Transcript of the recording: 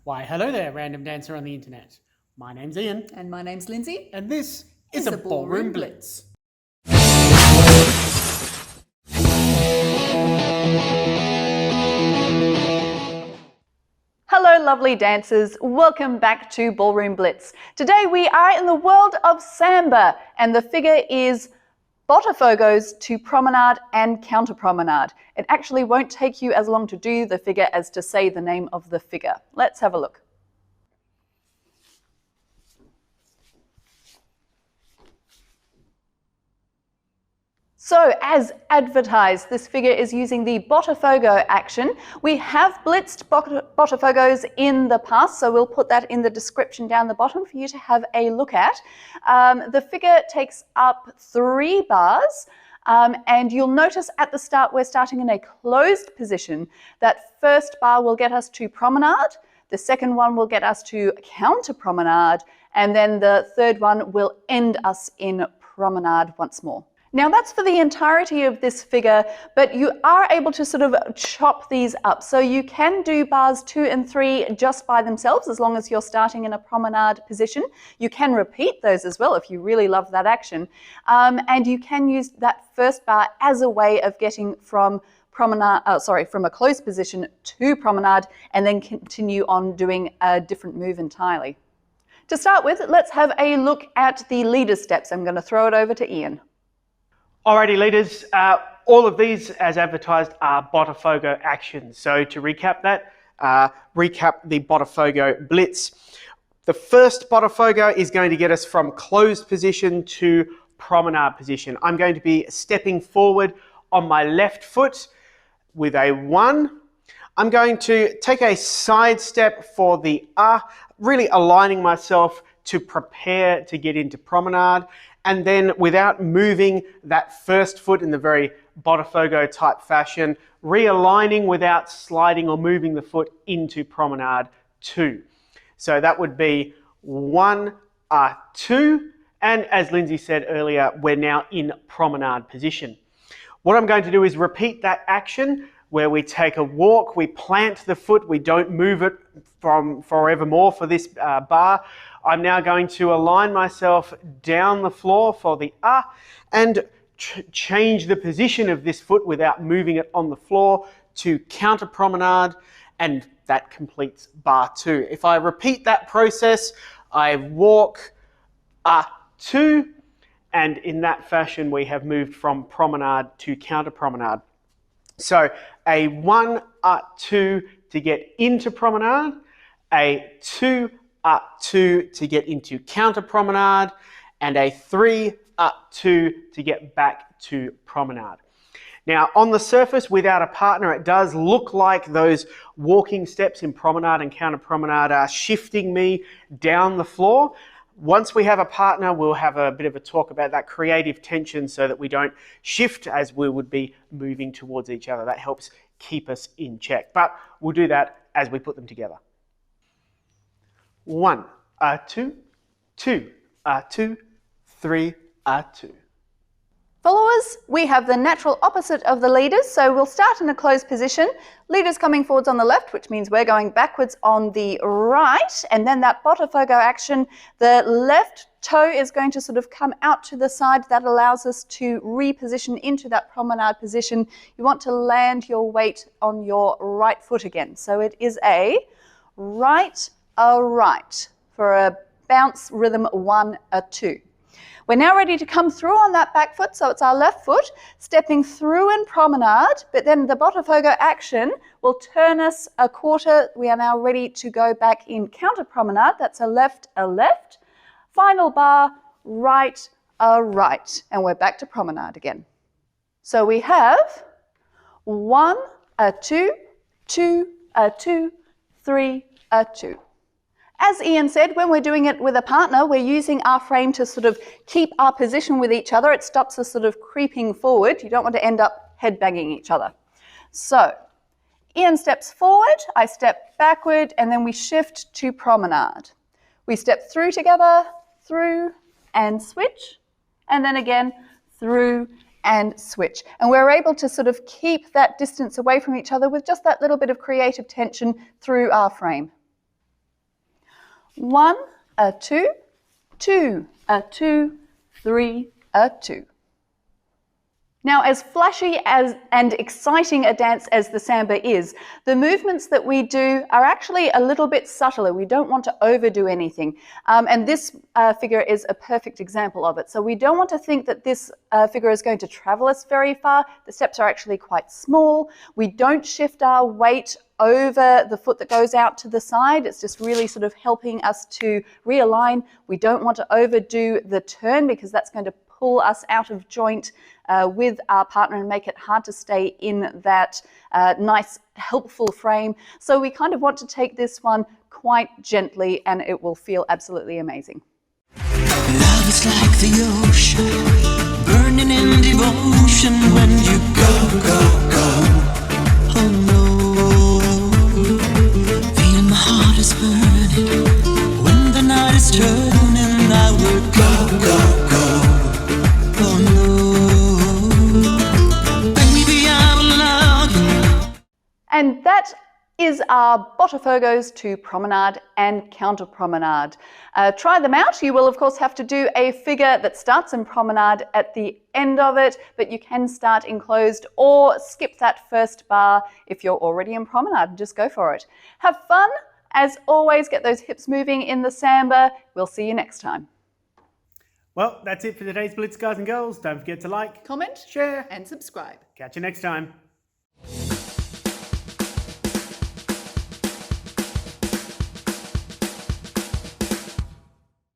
Why, hello there, random dancer on the internet. My name's Ian. And my name's Lindsay. And this is a Ballroom Blitz. Hello lovely dancers, welcome back to Ballroom Blitz. Today we are in the world of samba and the figure is Botafogos to promenade and counter promenade. It actually won't take you as long to do the figure as to say the name of the figure. Let's have a look. So, as advertised, this figure is using the Botafogo action. We have blitzed Botafogos in the past, so we'll put that in the description down the bottom for you to have a look at. The figure takes up 3 bars, and you'll notice at the start we're starting in a closed position. That first bar will get us to promenade, the second one will get us to counter promenade, and then the third one will end us in promenade once more. Now that's for the entirety of this figure, but you are able to sort of chop these up. So you can do bars 2 and 3 just by themselves as long as you're starting in a promenade position. You can repeat those as well if you really love that action. And you can use that first bar as a way of getting from from a closed position to promenade and then continue on doing a different move entirely. To start with, let's have a look at the leader steps. I'm going to throw it over to Ian. Alrighty leaders, all of these as advertised are Botafogo actions. So to recap that, recap the Botafogo Blitz. The first Botafogo is going to get us from closed position to promenade position. I'm going to be stepping forward on my left foot with a 1. I'm going to take a side step for the really aligning myself to prepare to get into promenade. And then without moving that first foot in the very Botafogo type fashion, realigning without sliding or moving the foot into promenade 2. So that would be 1, 2, and as Lindsay said earlier, we're now in promenade position. What I'm going to do is repeat that action where we take a walk, we plant the foot, we don't move it from forevermore for this bar. I'm now going to align myself down the floor for the and change the position of this foot without moving it on the floor to counter promenade, and that completes bar 2. If I repeat that process, I walk 2, and in that fashion we have moved from promenade to counter promenade. So a 1, 2 to get into promenade, a 2, 2 to get into counter promenade, and a 3, 2 to get back to promenade. Now on the surface without a partner it does look like those walking steps in promenade and counter promenade are shifting me down the floor. Once we have a partner, we'll have a bit of a talk about that creative tension so that we don't shift as we would be moving towards each other. That helps keep us in check. But we'll do that as we put them together. 1, 2, 2, 2, 3, 2. Followers, we have the natural opposite of the leaders, so we'll start in a closed position. Leaders coming forwards on the left, which means we're going backwards on the right, and then that Botafogo action, the left toe is going to sort of come out to the side. That allows us to reposition into that promenade position. You want to land your weight on your right foot again. So it is a right for a bounce rhythm 1, 2. We're now ready to come through on that back foot, so it's our left foot, stepping through in promenade, but then the Botafogo action will turn us a quarter. We are now ready to go back in counter promenade. That's a left, final bar, right, and we're back to promenade again. So we have 1, 2, 2, 2, 3, 2. As Ian said, when we're doing it with a partner, we're using our frame to sort of keep our position with each other. It stops us sort of creeping forward. You don't want to end up headbanging each other. So Ian steps forward, I step backward, and then we shift to promenade. We step through together, through and switch, and then again through and switch. And we're able to sort of keep that distance away from each other with just that little bit of creative tension through our frame. 1, a 2, 2, a 2, 3, a 2. Now, as flashy and exciting a dance as the samba is, the movements that we do are actually a little bit subtler. We don't want to overdo anything. And this figure is a perfect example of it. So we don't want to think that this figure is going to travel us very far. The steps are actually quite small. We don't shift our weight over the foot that goes out to the side. It's just really sort of helping us to realign. We don't want to overdo the turn because that's going to pull us out of joint with our partner and make it hard to stay in that nice, helpful frame. So we kind of want to take this one quite gently and it will feel absolutely amazing. Love is like the ocean, burning in devotion when you go, go, go. Oh no, feel my heart is burning when the night is turning. I will go, go, go. Oh no, baby, I will love you. And that is our Botafogos to promenade and counter promenade. Try them out. You will of course have to do a figure that starts in promenade at the end of it, but you can start in closed or skip that first bar if you're already in promenade. Just go for it. Have fun. As always, get those hips moving in the samba. We'll see you next time. Well, that's it for today's Blitz, guys and girls. Don't forget to like, Comment, share, and subscribe. catch you next time.